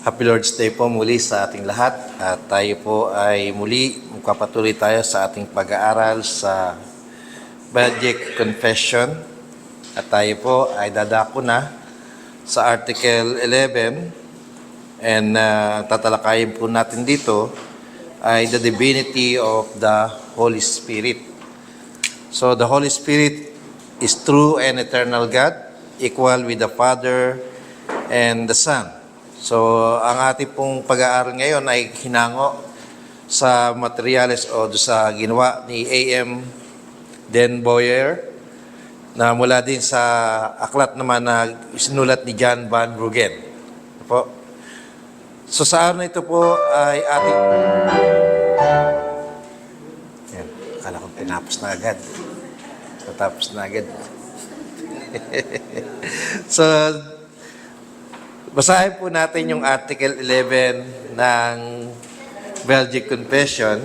Happy Lord's Day po muli sa ating lahat at tayo po ay muli magpapatuloy tayo sa ating pag-aaral sa Belgic Confession at tayo po ay dadako na sa Article 11 and tatalakayin po natin dito ay the divinity of the Holy Spirit. So the Holy Spirit is true and eternal God, equal with the Father and the Son. So, ang ating pong pag-aaral ngayon ay hinango sa materials o sa ginawa ni A.M. Den Boyer na mula din sa aklat naman na sinulat ni John Van Bruggen. Po. So, sa araw na ito po ay ating... Yan, akala ko tinapos na agad. Natapos na agad. So, basahin po natin yung Article 11 ng Belgic Confession.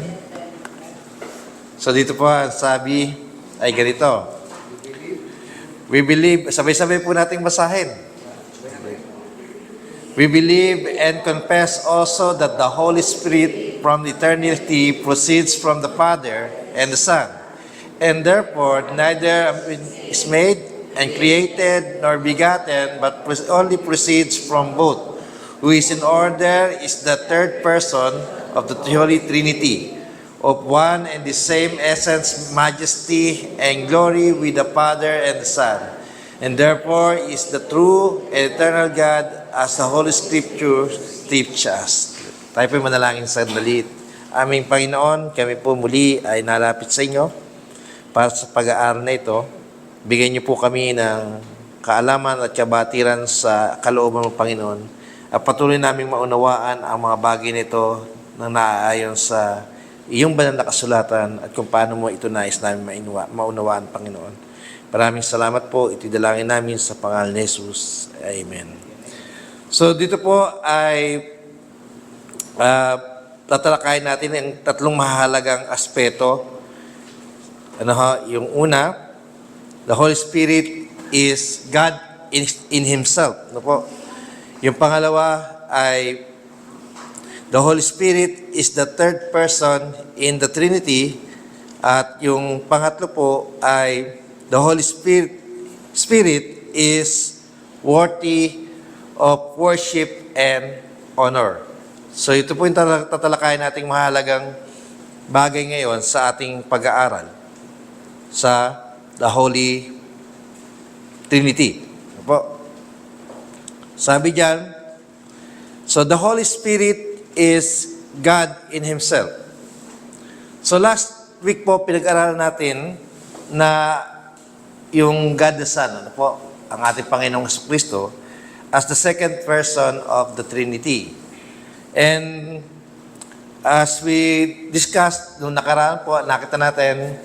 So dito po ang sabi ay ganito. We believe, sabay-sabay po nating basahin. We believe and confess also that the Holy Spirit from eternity proceeds from the Father and the Son, and therefore neither is made and created nor begotten, but only proceeds from both, who is in order is the third person of the Holy Trinity, of one and the same essence, majesty, and glory with the Father and the Son, and therefore is the true and eternal God, as the Holy Scripture teach us. Tayo po manalangin sa sandali. Aming Panginoon, kami po muli ay nalapit sa inyo para sa pag-aaral na ito. Bigyan niyo po kami ng kaalaman at kabatiran sa kalooban ng Panginoon at patuloy naming maunawaan ang mga bagay nito na naaayon sa iyong banal na kasulatan at kung paano mo ito nais namin maunawaan, Panginoon. Maraming salamat po. Ito'y dalangin namin sa pangalan ni Jesus. Amen. So dito po ay tatalakayin natin ang tatlong mahalagang aspeto. Yung una, the Holy Spirit is God in Himself. Ano po? Yung pangalawa ay the Holy Spirit is the third person in the Trinity. At yung pangatlo po ay the Holy Spirit is worthy of worship and honor. So ito po yung tatalakayin nating mahalagang bagay ngayon sa ating pag-aaral sa the Holy Trinity. Opo. Sabi diyan, so the Holy Spirit is God in Himself. So last week po, pinag-aralan natin na yung God the Son, ano po, ang ating Panginoong Jesucristo, as the second person of the Trinity. And as we discussed nung nakaraan po, nakita natin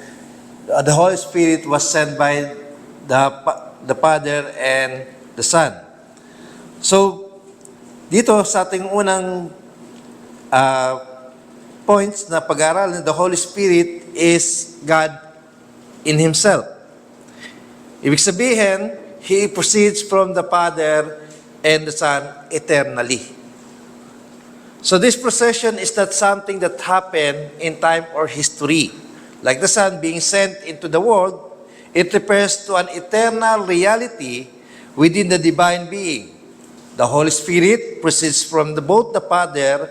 the Holy Spirit was sent by the Father and the Son. So, dito sa ating unang points na pag-aaral, the Holy Spirit is God in Himself. Ibig sabihin, He proceeds from the Father and the Son eternally. So this procession is not something that happened in time or history. Like the Son being sent into the world, it refers to an eternal reality within the divine being. The Holy Spirit proceeds from both the Father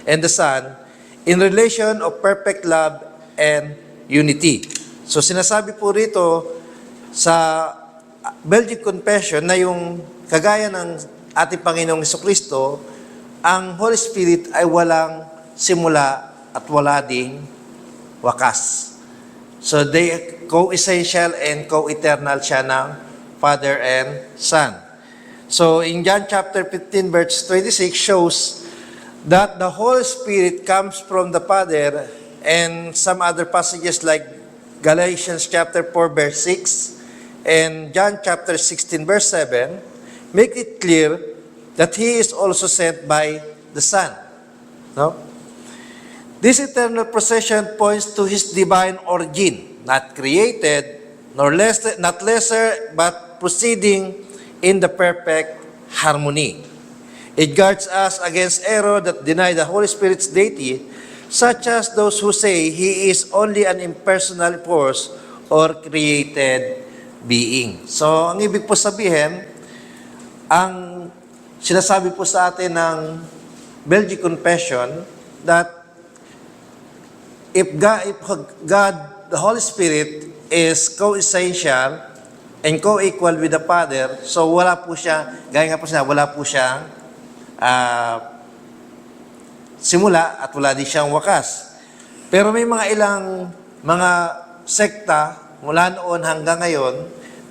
and the Son in relation of perfect love and unity. So sinasabi po rito sa Belgic Confession na yung kagaya ng ating Panginoong Jesucristo, ang Holy Spirit ay walang simula at wala ding wakas. So they co-essential and co-eternal siya ng Father and Son. So in John chapter 15 verse 26 shows that the Holy Spirit comes from the Father, and some other passages like Galatians chapter 4 verse 6 and John chapter 16 verse 7 make it clear that He is also sent by the Son. No? This eternal procession points to His divine origin, not created, not lesser, but proceeding in the perfect harmony. It guards us against error that deny the Holy Spirit's deity, such as those who say He is only an impersonal force or created being. So, ang ibig po sabihin, ang sinasabi po sa atin ng Belgic Confession that if God, the Holy Spirit, is co-essential and co-equal with the Father, so wala po siya, gaya nga po siya, wala po siyang simula at wala din siyang wakas. Pero may mga ilang mga sekta mula noon hanggang ngayon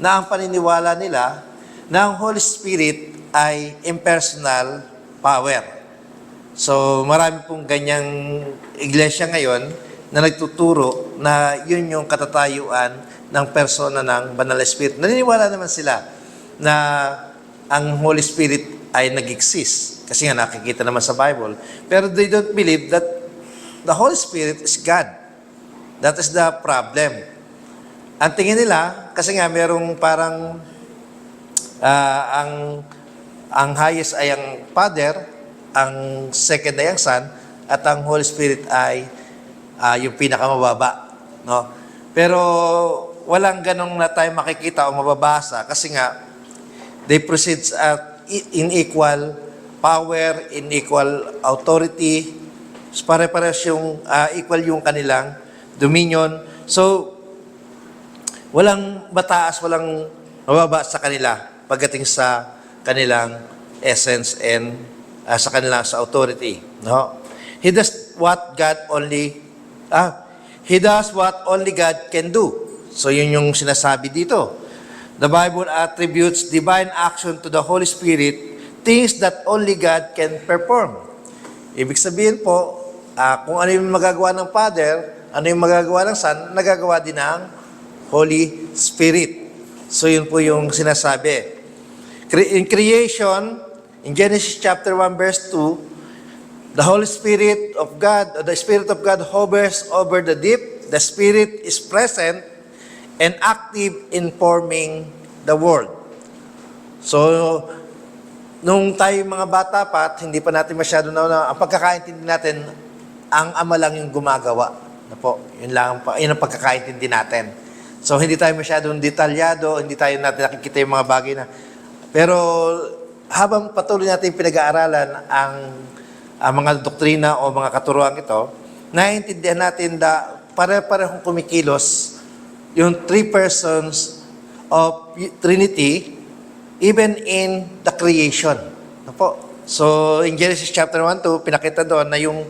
na ang paniniwala nila na ang Holy Spirit ay impersonal power. So marami pong ganyang iglesia ngayon na nagtuturo na yun yung katatayuan ng persona ng Banal na Espiritu. Naniniwala naman sila na ang Holy Spirit ay nag-exist. Kasi nga nakikita naman sa Bible. Pero they don't believe that the Holy Spirit is God. That is the problem. Ang tingin nila, kasi nga merong parang ang highest ay ang Father, ang second ay ang Son, at ang Holy Spirit ay yung pinakamababa. No? Pero walang ganong na tayo makikita o mababasa kasi nga they proceed at in equal power, in equal authority, pare-parehas yung equal yung kanilang dominion. So, walang mataas, walang mababa sa kanila pagdating sa kanilang essence and sa kanilang sa authority. No? He does what only God can do. So, yun yung sinasabi dito. The Bible attributes divine action to the Holy Spirit, things that only God can perform. Ibig sabihin po, kung ano yung magagawa ng Father, ano yung magagawa ng Son, nagagawa din ng Holy Spirit. So yun po yung sinasabi. In creation, in Genesis chapter 1 verse 2, the Holy Spirit of God, the Spirit of God hovers over the deep. The Spirit is present and active in forming the world. So, nung tayo mga bata pa at hindi pa natin masyado na ang pagkakaintindi natin, ang Ama lang yung gumagawa. Na po, yun ang pagkakaintindi natin. So, hindi tayo masyadong detalyado, hindi tayo natin nakikita yung mga bagay na. Pero, habang patuloy natin pinag-aaralan ang mga doktrina o mga katuruan ito, naiintindihan natin na pare-parehong kumikilos yung three persons of Trinity, even in the creation. Ano po? So, in Genesis chapter 1, 2, pinakita doon na yung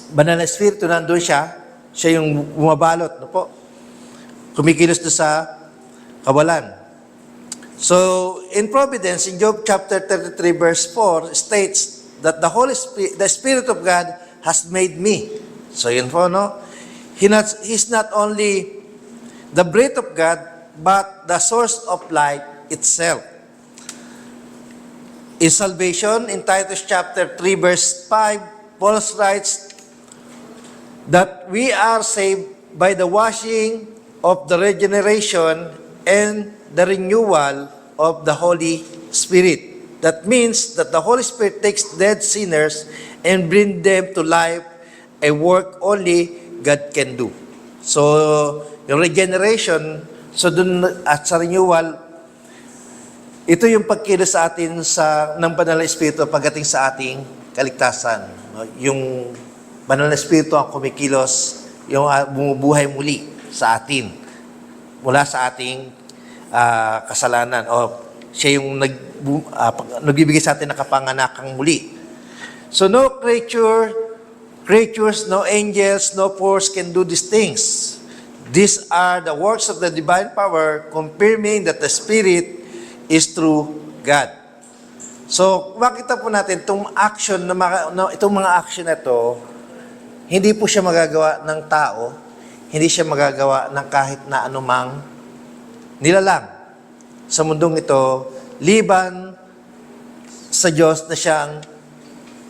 Banal na Espiritu nandun siya yung bumabalot. Ano po? Kumikilos doon sa kawalan. So, in Providence, in Job chapter 33, verse 4, states that the Spirit of God has made me. So, yun po, no? He's not only the breath of God, but the source of life itself. In salvation, in Titus chapter 3, verse 5, Paul writes that we are saved by the washing of the regeneration and the renewal of the Holy Spirit. That means that the Holy Spirit takes dead sinners and bring them to life, a work only God can do. So, yung regeneration, so dun at sa renewal, ito yung pagkilos sa atin ng Banal na Espiritu pagdating sa ating kaligtasan. Yung Banal na Espiritu ang kumikilos, yung bumubuhay muli sa atin, mula sa ating kasalanan. O siya yung nagbibigay sa atin ng kapanganakang muli. So no creatures, no angels, no force can do these things. These are the works of the divine power, confirming that the Spirit is true God. So, makita po natin itong action, itong mga action na ito, hindi po siya magagawa ng tao, hindi siya magagawa ng kahit na anumang nilalang sa mundong ito, liban sa Diyos na siyang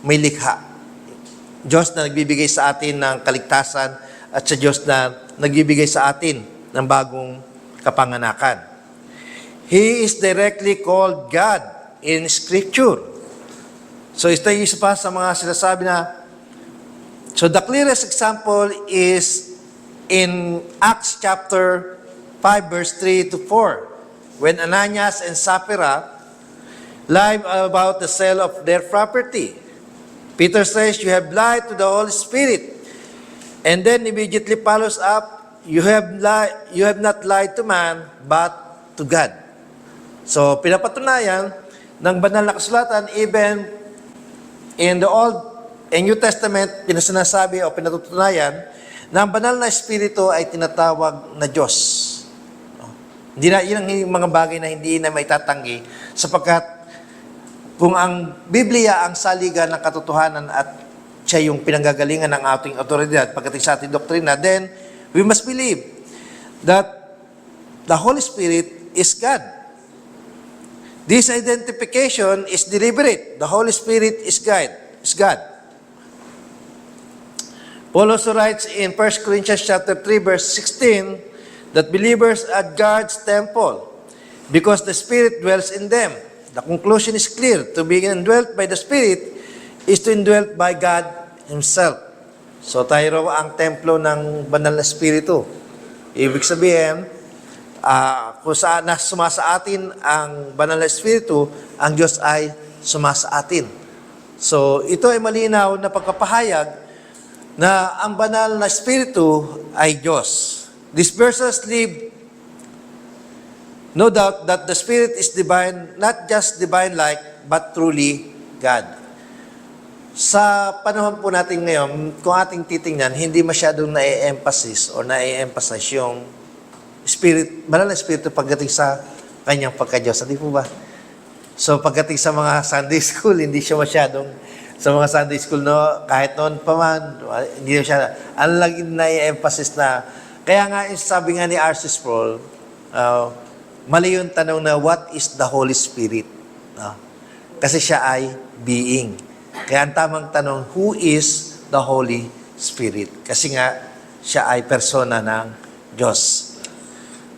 may likha. Diyos na nagbibigay sa atin ng kaligtasan at sa Diyos na nagbibigay sa atin ng bagong kapanganakan. He is directly called God in Scripture. So ito yung isa pa sa mga sinasabi na, so the clearest example is in Acts chapter 5 verse 3 to 4, when Ananias and Sapphira lied about the sale of their property. Peter says, you have lied to the Holy Spirit. And then immediately follows up, you have not lied to man, but to God. So pinapatunayan ng banal na kasulatan, even in the Old and New Testament, pinasinasabi o pinatutunayan na ang banal na Espiritu ay tinatawag na Diyos. Hindi na, yun ang mga bagay na hindi na maitatanggi, sapagkat kung ang Biblia ang saligan ng katotohanan at siya yung pinanggagalingan ng ating otoridad pagdating sa ating doktrina, then we must believe that the Holy Spirit is God. This identification is deliberate. The Holy Spirit is God. Paul also writes in 1 Corinthians chapter 3 verse 16 that believers are God's temple because the Spirit dwells in them. The conclusion is clear. To be indwelt by the Spirit is to indwelt by God Himself. So tayo raw ang templo ng banal na Espiritu. Ibig sabihin, kung saan sumasa atin ang banal na Espiritu, ang Diyos ay sumasa atin. So ito ay malinaw na pagkapahayag na ang banal na Espiritu ay Diyos. These verses leave no doubt that the Spirit is divine, not just divine-like, but truly God. Sa panahon po natin ngayon, kung ating titingnan, hindi masyadong na-emphasize o na-emphasize yung Spirit, banal na Espiritu pagdating sa kanyang pagka-Diyos. Hindi po ba? So pagdating sa mga Sunday school, hindi siya masyadong, sa mga Sunday school, no, kahit noon pa man, hindi siya, ang lagi na-emphasize na, kaya nga sabi nga ni R.C. Sproul, mali yung tanong na, what is the Holy Spirit? Kasi siya ay being. Kaya ang tamang tanong, who is the Holy Spirit? Kasi nga, siya ay persona ng Diyos.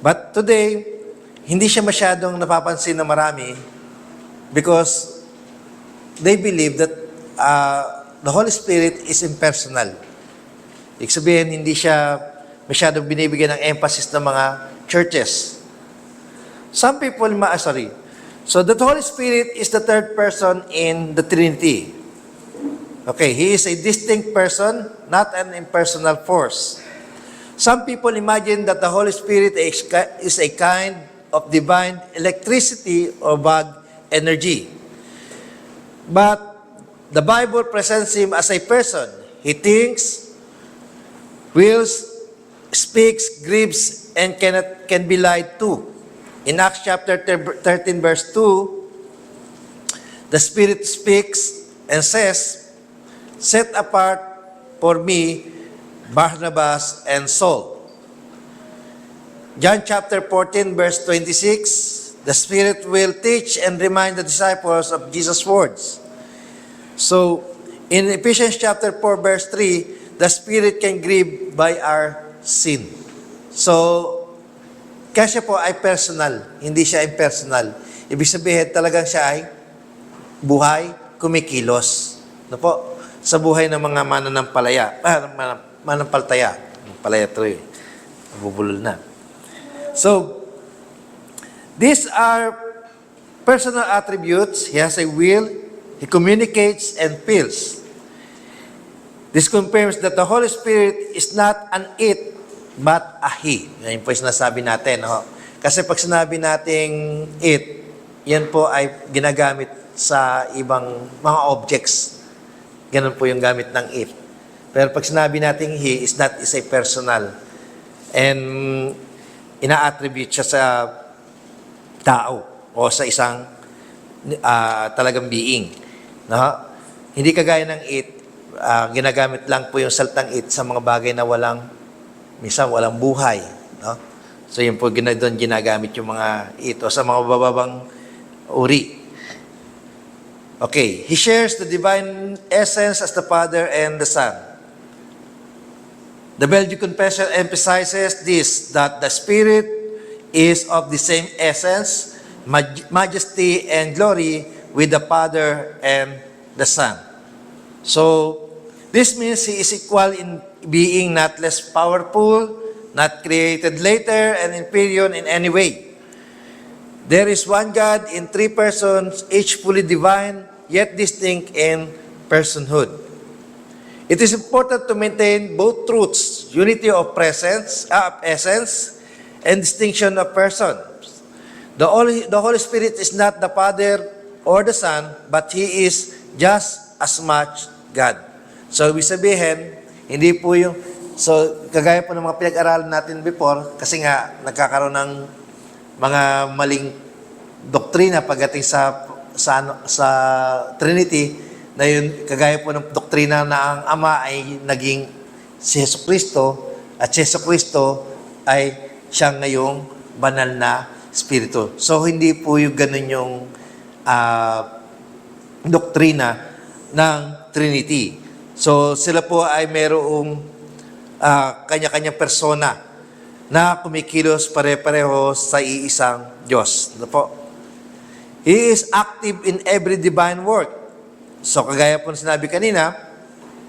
But today, hindi siya masyadong napapansin na marami because they believe that the Holy Spirit is impersonal. Ibig sabihin, hindi siya masyadong binibigyan ng emphasis ng mga churches. Some people, So the Holy Spirit is the third person in the Trinity. Okay, He is a distinct person, not an impersonal force. Some people imagine that the Holy Spirit is a kind of divine electricity or bug energy. But the Bible presents Him as a person. He thinks, wills, speaks, grieves, and can be lied to. In Acts chapter 13 verse 2, the Spirit speaks and says, set apart for me Barnabas and Saul. John chapter 14 verse 26, the Spirit will teach and remind the disciples of Jesus' words. So, in Ephesians chapter 4 verse 3, the Spirit can grieve by our sin. So, kasi po ay personal, hindi siya impersonal. Ibig sabihin talagang siya ay buhay, kumikilos. No po? Sa buhay ng mga mananampalataya. Palaya tuloy. Nabubulol na. So, these are personal attributes. He has a will. He communicates and feels. This confirms that the Holy Spirit is not an it, but a He. Yan po yung sinasabi natin. No? Kasi pag sinabi nating it, yan po ay ginagamit sa ibang mga objects. Ganun po yung gamit ng it. Pero pag sinabi natin He, is a personal. And ina-attribute siya sa tao o sa isang talagang being. No? Hindi kagaya ng it, ginagamit lang po yung salitang it sa mga bagay na minsan walang buhay. No? So yun po doon ginagamit yung mga it o sa mga bababang uri. Okay, He shares the divine essence as the Father and the Son. The Belgian Confession emphasizes this, that the Spirit is of the same essence, majesty and glory with the Father and the Son. So, this means He is equal in being, not less powerful, not created later and inferior in any way. There is one God in three persons, each fully divine, yet distinct in personhood. It is important to maintain both truths, unity of essence, and distinction of persons. The Holy Spirit is not the Father or the Son, but He is just as much God. So, ibig sabihin, hindi po yung, so, kagaya po ng mga pinag-aralan natin before, kasi nga, nagkakaroon ng mga maling doktrina pagdating sa Trinity, na yun, kagaya po ng doktrina na ang Ama ay naging si Jesucristo, at si Jesucristo ay siya ngayong banal na Espiritu. So, hindi po yung ganun yung doktrina ng Trinity. So, sila po ay mayroong kanya-kanyang persona na kumikilos pare-pareho sa iisang Diyos. Ano po? He is active in every divine work. So, kagaya po sinabi kanina,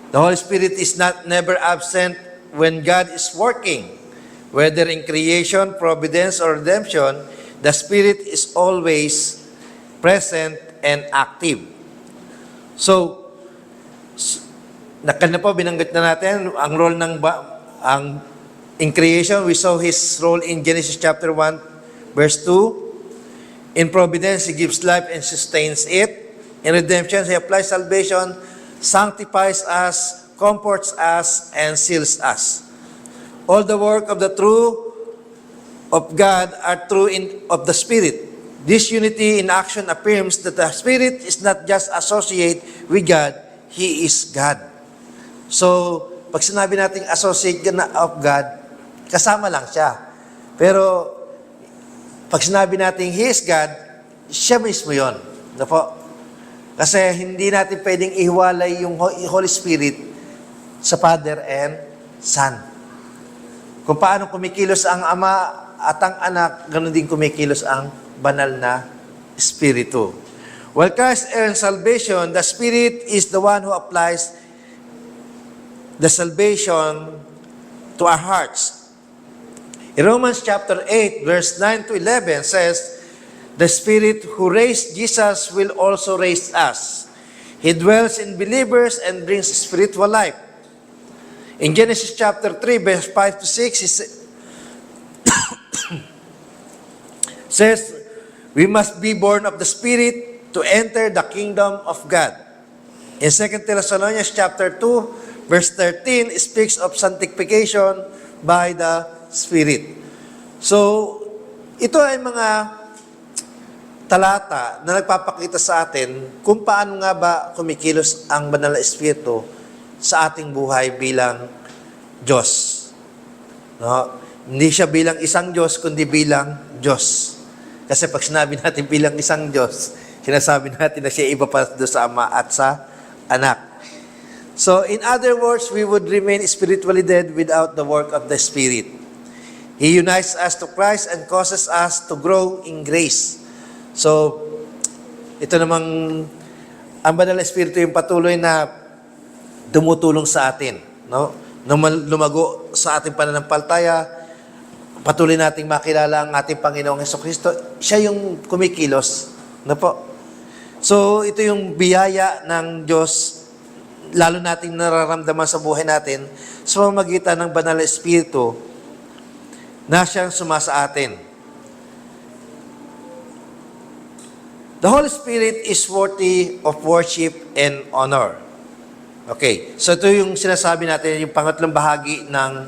the Holy Spirit is never absent when God is working. Whether in creation, providence, or redemption, the Spirit is always present and active. So, nakan na po, binanggit na natin ang role ng in creation. We saw His role in Genesis chapter 1, verse 2. In providence, He gives life and sustains it. In redemption, He applies salvation, sanctifies us, comforts us, and seals us. All the work of the true of God are true of the Spirit. This unity in action affirms that the Spirit is not just associate with God, He is God. So, pag sinabi nating associate of God, kasama lang siya. Pero, pag sinabi nating He is God, siya mismo yun. Ano po? Kasi hindi natin pwedeng ihiwalay yung Holy Spirit sa Father and Son. Kung paano kumikilos ang Ama at ang Anak, ganun din kumikilos ang banal na Espiritu. While Christ earns salvation, the Spirit is the one who applies the salvation to our hearts. In Romans chapter 8, verse 9 to 11 says, the Spirit who raised Jesus will also raise us. He dwells in believers and brings spiritual life. In Genesis chapter 3, verse 5 to 6, he says, we must be born of the Spirit to enter the kingdom of God. In 2 Thessalonians chapter 2, verse 13, speaks of sanctification by the Spirit. So, ito ay mga talata na nagpapakita sa atin kung paano nga ba kumikilos ang banal na Espiritu sa ating buhay bilang Diyos. No? Hindi siya bilang isang Diyos, kundi bilang Diyos. Kasi pag sinabi natin bilang isang Diyos, sinasabi natin na siya iba pa doon sa Ama at sa Anak. So, in other words, we would remain spiritually dead without the work of the Spirit. He unites us to Christ and causes us to grow in grace. So, ito namang, ang banal na Espiritu yung patuloy na tumutulong sa atin. No? Lumago sa ating pananampalataya, patuloy nating makilala ang ating Panginoong Jesucristo. Siya yung kumikilos. No po? So, ito yung biyaya ng Diyos, lalo nating nararamdaman sa buhay natin, sa pamamagitan ng banal na Espiritu na siyang sumasa atin. The Holy Spirit is worthy of worship and honor. Okay, so ito yung sinasabi natin, yung pangatlong bahagi ng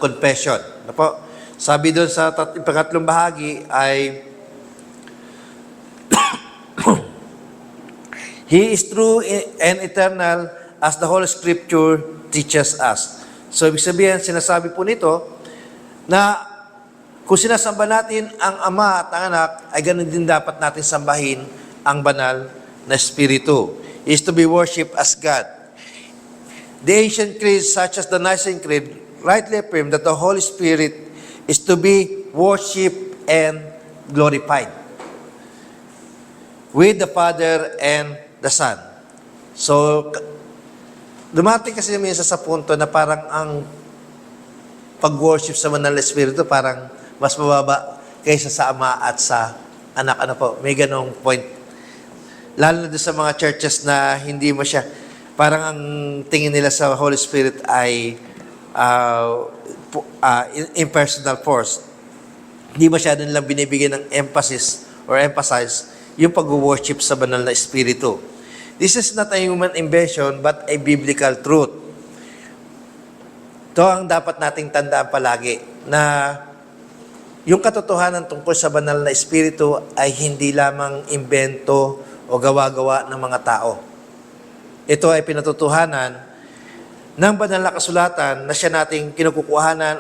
confession. Ano po? Sabi doon sa pangatlong bahagi ay, He is true and eternal as the Holy Scripture teaches us. So, ibig sabihin, sinasabi po nito na kung sinasamba natin ang Ama at ang Anak, ay ganun din dapat natin sambahin ang banal na Espiritu. He is to be worshipped as God. The ancient creeds such as the Nicene Creed rightly affirm that the Holy Spirit is to be worshipped and glorified with the Father and the Son. So, dumating kasi minsan sa punto na parang ang pag-worship sa Banal na Espiritu parang mas mababa kaysa sa Ama at sa Anak. Ano po, may ganong point. Lalo na doon sa mga churches na hindi mo siya, parang ang tingin nila sa Holy Spirit ay impersonal force. Hindi masyado nilang binibigyan ng emphasis or emphasize yung pag-worship sa Banal na Espiritu. This is not a human invention but a biblical truth. Ito ang dapat nating tandaan palagi, na yung katotohanan tungkol sa Banal na Espiritu ay hindi lamang imbento o gawa-gawa ng mga tao. Ito ay pinatutuhanan ng Banal na Kasulatan na siya nating kinukukuhanan,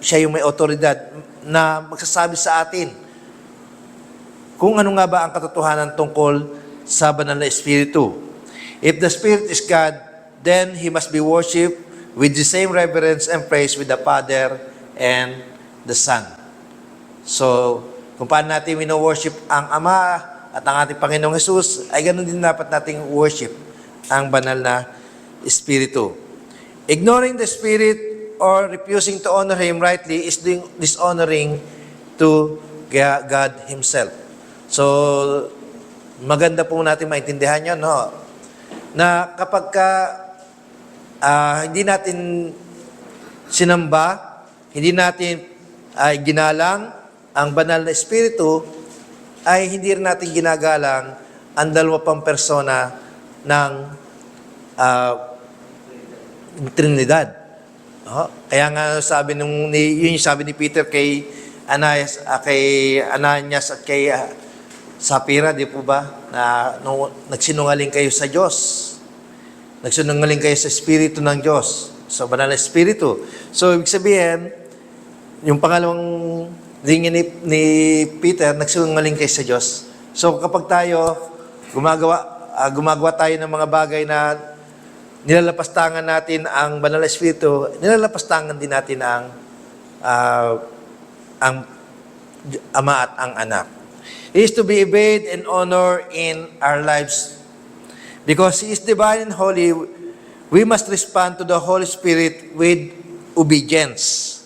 siya yung may otoridad na magsasabi sa atin kung ano nga ba ang katotohanan tungkol sa Banal na Espiritu. If the Spirit is God, then He must be worshipped with the same reverence and praise with the Father and the Son. So, kung paano natin wino-worship ang Ama at ang ating Panginoong Jesus, ay ganun din dapat nating worship ang Banal na Espiritu. Ignoring the Spirit or refusing to honor Him rightly is dishonoring to God Himself. So, maganda po natin maintindihan yun, no? Na kapag hindi natin sinamba, hindi natin ginalang ang Banal na Espiritu, ay hindi rin natin ginagalang ang dalawa pang persona ng Trinidad. Kaya nga sabi yun yung sabi ni Peter kay Ananias at kay Sapphira, di po ba? Na nagsinungaling kayo sa Diyos. Nagsinungaling kayo sa Espiritu ng Diyos, sa Banal na Espiritu. So, ibig sabihin, yung pangalawang tingin ni Peter, nagsinungaling kayo sa Diyos. So, kapag tayo gumagawa tayo ng mga bagay na nilalapastangan natin ang Banal na Espiritu, nilalapastangan din natin ang Ama at ang Anak. He is to be obeyed and honored in our lives. Because He is divine and holy, we must respond to the Holy Spirit with obedience.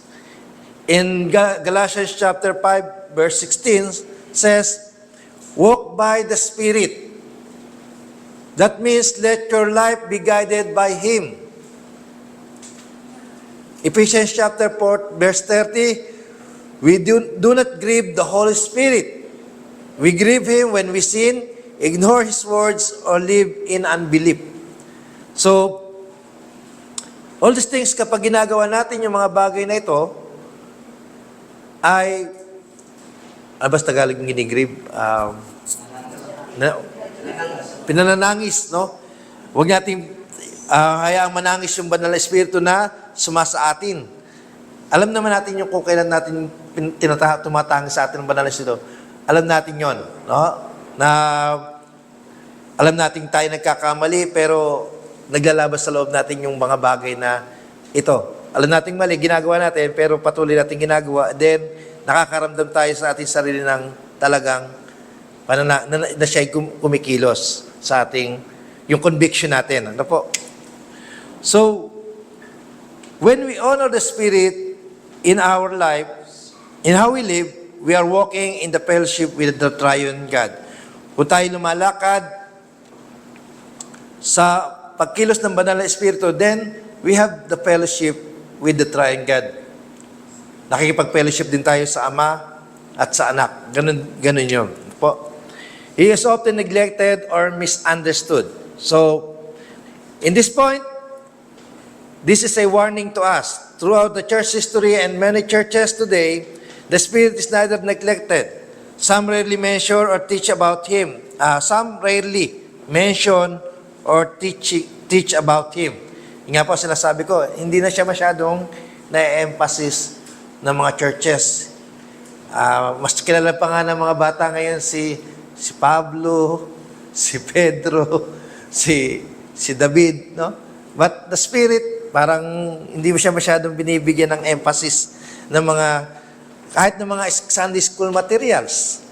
In Galatians chapter 5, verse 16 says, walk by the Spirit. That means let your life be guided by Him. Ephesians chapter 4, verse 30, we do not grieve the Holy Spirit. We grieve Him when we sin, ignore His words, or live in unbelief. So, all these things, kapag ginagawa natin yung mga bagay na ito, ay, basta Tagalog yung ginigrieve? Pinananangis, no? Huwag natin hayaang manangis yung Banal na Espiritu na sumasa atin. Alam naman natin yung kung kailan natin tumatangis sa atin ng Banal na Espiritu. Alam natin yon, no? Na alam natin tayo nagkakamali, pero naglalabas sa loob natin yung mga bagay na ito. Alam natin mali, ginagawa natin, pero patuloy natin ginagawa. Then, nakakaramdam tayo sa ating sarili ng talagang na siya'y kumikilos sa ating, yung conviction natin. Ano po? So, when we honor the Spirit in our life, in how we live, we are walking in the fellowship with the Triune God. Kung tayo lumalakad sa pagkilos ng Banal na Espiritu, then we have the fellowship with the Triune God. Nakikipag-fellowship din tayo sa Ama at sa Anak. Ganun yun. Po. He is often neglected or misunderstood. So, in this point, this is a warning to us. Throughout the church history and many churches today, the Spirit is neither neglected. Some rarely mention or teach about Him. Some rarely mention or teach about Him. Nga po sinasabi ko, hindi na siya masyadong na-emphasis ng mga churches. Mas kilala pa nga ng mga bata ngayon si Pablo, si Pedro, si David, no? But the Spirit, parang hindi mo siya masyadong binibigyan ng emphasis ng mga Kahit ng mga Sunday school materials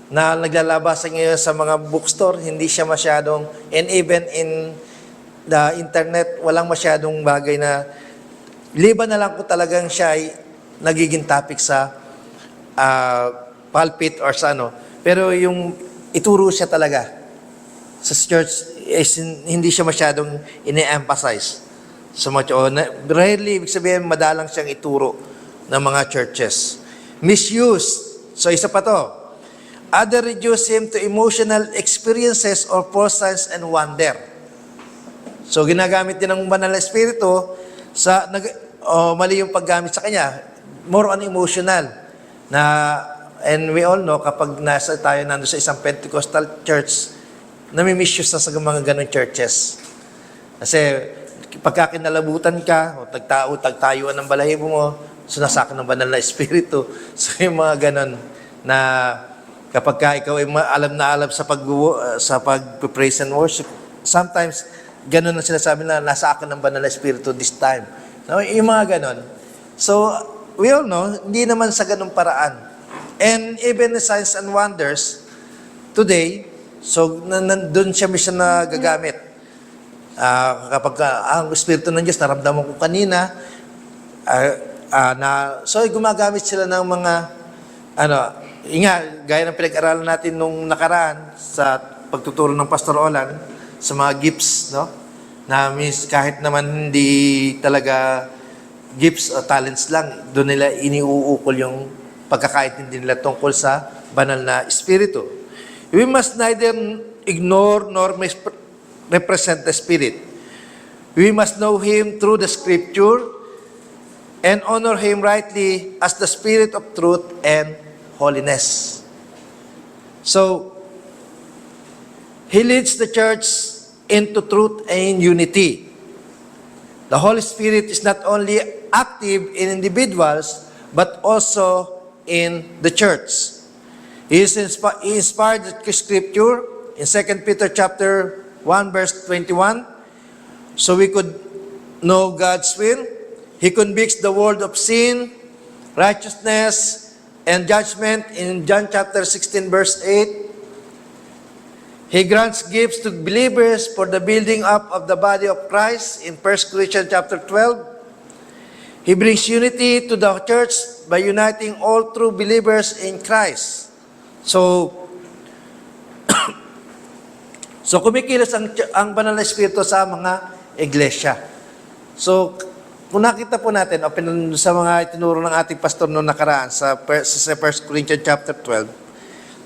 na naglalabasan ngayon sa mga bookstore, hindi siya masyadong, and even in the internet, walang masyadong bagay na, liban na lang kung talagang siya ay nagiging topic sa pulpit or sa ano. Pero yung ituro siya talaga sa church, hindi siya masyadong ine-emphasize so much. Rarely, ibig sabihin, madalang siyang ituro ng mga churches. Misuse. So, isa pa to. Other reduce him to emotional experiences or false signs and wonder. So, ginagamit din ng banal na espiritu sa, mali yung paggamit sa kanya. More on emotional. And we all know, kapag tayo nando sa isang Pentecostal church, nami-misuse na sa mga ganong churches. Kasi, pagka kinalabutan ka, o tagtayuan ng balahibo mo, sunasakin ng banal na espiritu. So, yung mga ganon na kapag ka ikaw ay alam na alam sa pag-praise and worship, sometimes, ganon na sinasabi na nasa akin ng banal na espiritu this time. So, yung mga ganon. So, we all know, hindi naman sa ganong paraan. And even the signs and wonders, today, so, doon siya mismo nagagamit. Kapag ang Espiritu ng Diyos, naramdaman ko kanina, so, gumagamit sila ng mga, gaya ng pinag-aralan natin nung nakaraan sa pagtuturo ng Pastor Olan, sa mga gifts, no? Na kahit naman hindi talaga gifts o talents lang, doon nila iniuukol yung pagkakaintindi nila tungkol sa banal na Espiritu. We must neither ignore nor misrepresent the Spirit. We must know Him through the Scripture and honor Him rightly as the Spirit of truth and holiness. So, He leads the church into truth and unity. The Holy Spirit is not only active in individuals, but also in the church. He inspired the Scripture in 2 Peter chapter 1 verse 21, so we could know God's will. He convicts the world of sin, righteousness, and judgment in John chapter 16 verse 8. He grants gifts to believers for the building up of the body of Christ in 1 Corinthians chapter 12. He brings unity to the church by uniting all true believers in Christ. So kumikilos ang banal na espiritu sa mga iglesia. So, kung nakita po natin, sa mga itinuro ng ating pastor noong nakaraan sa 1 Corinthians chapter 12,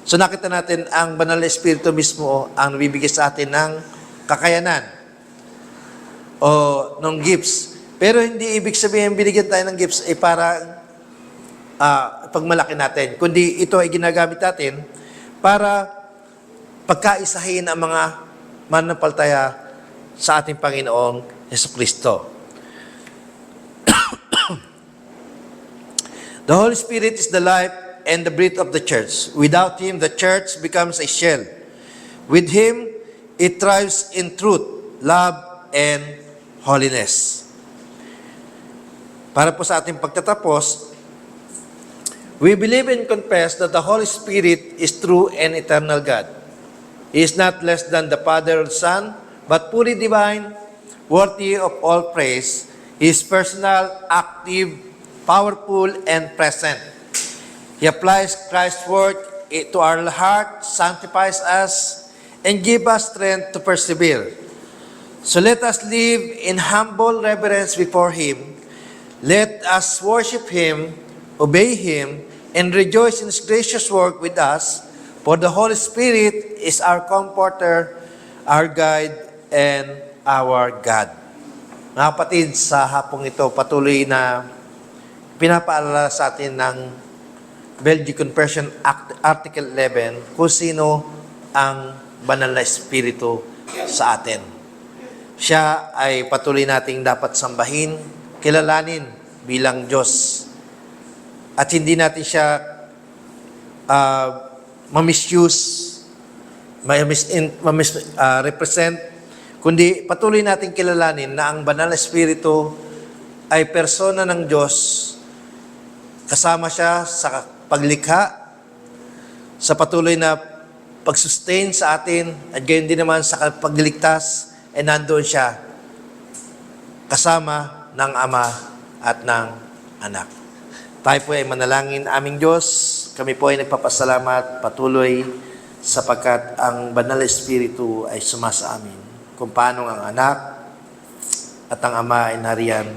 so nakita natin ang banal na espiritu mismo ang bibigay sa atin ng kakayanan o ng gifts. Pero hindi ibig sabihin binigyan tayo ng gifts para pagmalaki natin, kundi ito ay ginagamit natin para pagkaisahin ang mga mananampalataya sa ating Panginoong Jesucristo. The Holy Spirit is the life and the breath of the church. Without Him, the church becomes a shell. With Him, it thrives in truth, love, and holiness. Para po sa ating pagtatapos, we believe and confess that the Holy Spirit is true and eternal God. He is not less than the Father or Son, but fully divine, worthy of all praise. He is personal, active, powerful, and present. He applies Christ's word to our heart, sanctifies us, and gives us strength to persevere. So let us live in humble reverence before Him. Let us worship Him, obey Him, and rejoice in His gracious work with us, for the Holy Spirit is our comforter, our guide, and our God. Mga kapatid, sa hapong ito, patuloy na pinapaalala sa atin ng Belgian Conversion Act, Article 11, kung sino ang banal na espiritu sa atin. Siya ay patuloy nating dapat sambahin, kilalanin bilang Diyos. At hindi natin siya ma-misuse, represent, kundi patuloy natin kilalanin na ang banal na espiritu ay persona ng Diyos Kasama siya sa paglikha, sa patuloy na pag-sustain sa atin, at gayon din naman sa pagligtas, ay nandoon siya kasama ng Ama at ng Anak. Tayo po ay manalangin. Aming Diyos, kami po ay nagpapasalamat patuloy sapagkat ang Banal na Espiritu ay sumasa amin. Kung paano ang Anak at ang Ama ay nariyan,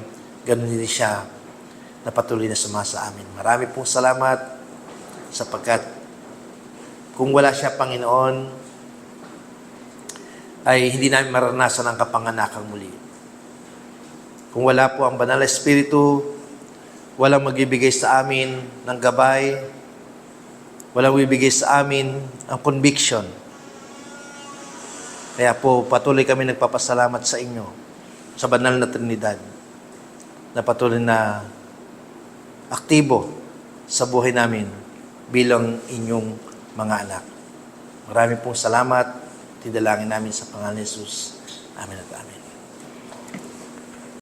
ganun din siya na patuloy na sumasa amin. Marami pong salamat sapagkat kung wala siya, Panginoon, ay hindi namin maranasan ang kapanganakang muli. Kung wala po ang Banal na Espiritu, walang magbibigay sa amin ng gabay, walang bibigay sa amin ang conviction. Kaya po, patuloy kami nagpapasalamat sa inyo, sa Banal na Trinidad, na patuloy na aktibo sa buhay namin bilang inyong mga anak. Maraming pong salamat. Tidalangin namin sa pangalan ni Jesus. Amen at amen.